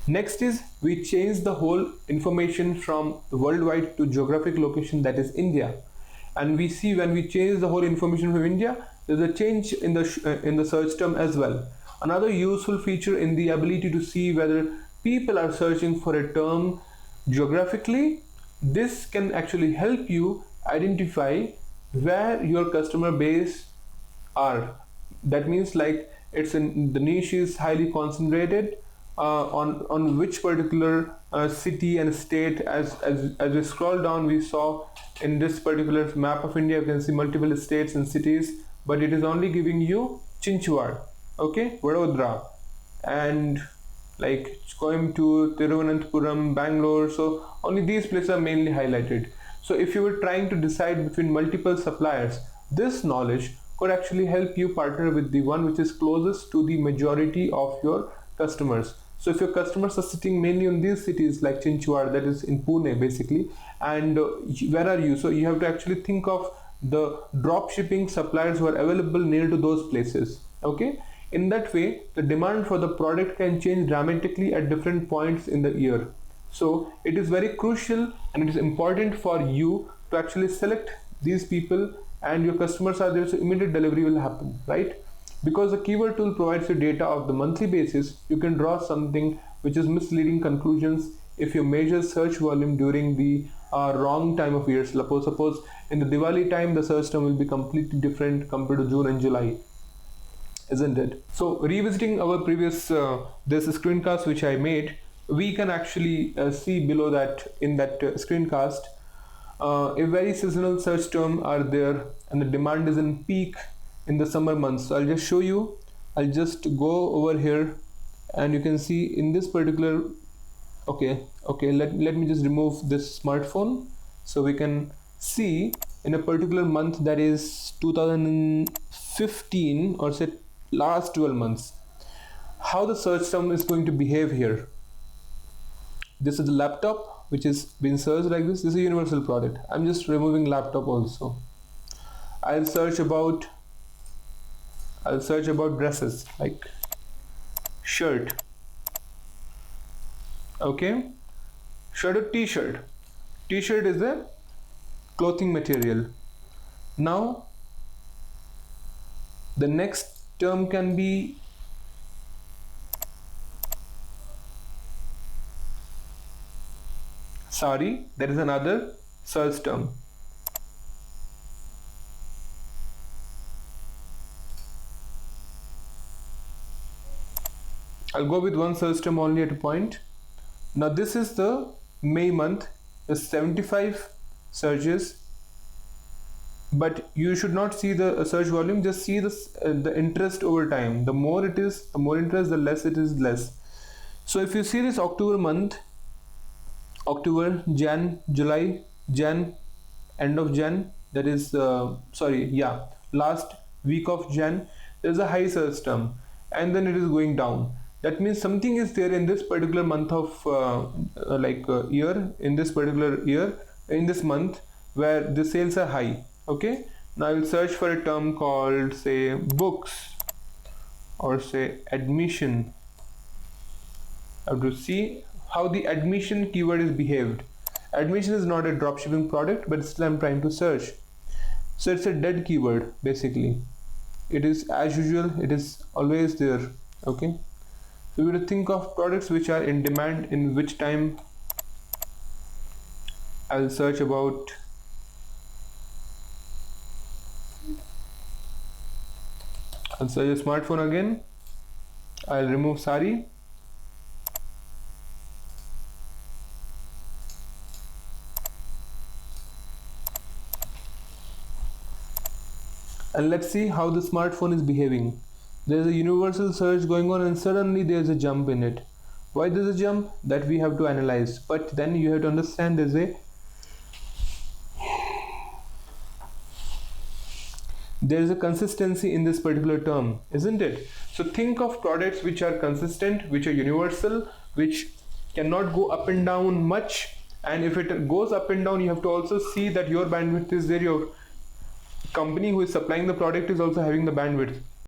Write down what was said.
Next is we change the whole information from worldwide to geographic location, that is India. And we see when we change the whole information from India, there's a change in the search term as well. Another useful feature in the ability to see whether people are searching for a term geographically, this can actually help you identify where your customer base are. That means like it's in the niche is highly concentrated on which particular city and state. As we scroll down, we saw in this particular map of India, you can see multiple states and cities, but it is only giving you Chinchwad, okay, Vadodara, and like Coimbatore, Thiruvananthapuram, Bangalore. So only these places are mainly highlighted. So if you were trying to decide between multiple suppliers, this knowledge could actually help you partner with the one which is closest to the majority of your customers. So if your customers are sitting mainly in these cities like Chinchwad, that is in Pune basically, and where are you? So you have to actually think of the drop shipping suppliers who are available near to those places, okay. In that way, the demand for the product can change dramatically at different points in the year. So it is very crucial and it is important for you to actually select these people, and your customers are there, so immediate delivery will happen, right? Because the keyword tool provides you data of the monthly basis, you can draw something which is misleading conclusions if you measure search volume during the wrong time of year. Suppose in the Diwali time, the search term will be completely different compared to June and July, isn't it? So revisiting our previous this screencast which I made, we can actually see below that in that screencast a very seasonal search term are there, and the demand is in peak in the summer months. So I'll just show you. I'll just go over here and you can see in this particular, okay, let me just remove this smartphone so we can see in a particular month, that is 2015, or say last 12 months, how the search term is going to behave here. This is the laptop which is being searched like this. This is a universal product. I'm just removing laptop also. I'll search about dresses, like shirt, okay, shirt or t-shirt. T-shirt is a clothing material. Now the next term can be sari. That is another search term. I'll go with one search term only at a point. Now this is the May month, the 75 searches, but you should not see the search volume, just see the interest over time. The more it is, the more interest, the less it is less. So if you see this October month, October, Jan, July, Jan, end of Jan, that is last week of Jan, there's a high search term and then it is going down. That means something is there in this particular month of year, in this particular year, in this month, where the sales are high, okay. Now I will search for a term called, say, books, or say admission. I have to see how the admission keyword is behaved. Admission is not a dropshipping product, but still I'm trying to search. So it's a dead keyword basically. It is as usual, it is always there, okay. So we will think of products which are in demand, in which time I'll search about a smartphone again. I'll remove sari. And let's see how the smartphone is behaving. There's a universal search going on and suddenly there's a jump in it. Why there's a jump? That we have to analyze. But then you have to understand there's a consistency in this particular term, isn't it? So think of products which are consistent, which are universal, which cannot go up and down much. And if it goes up and down, you have to also see that your bandwidth is there, your company who is supplying the product is also having the bandwidth.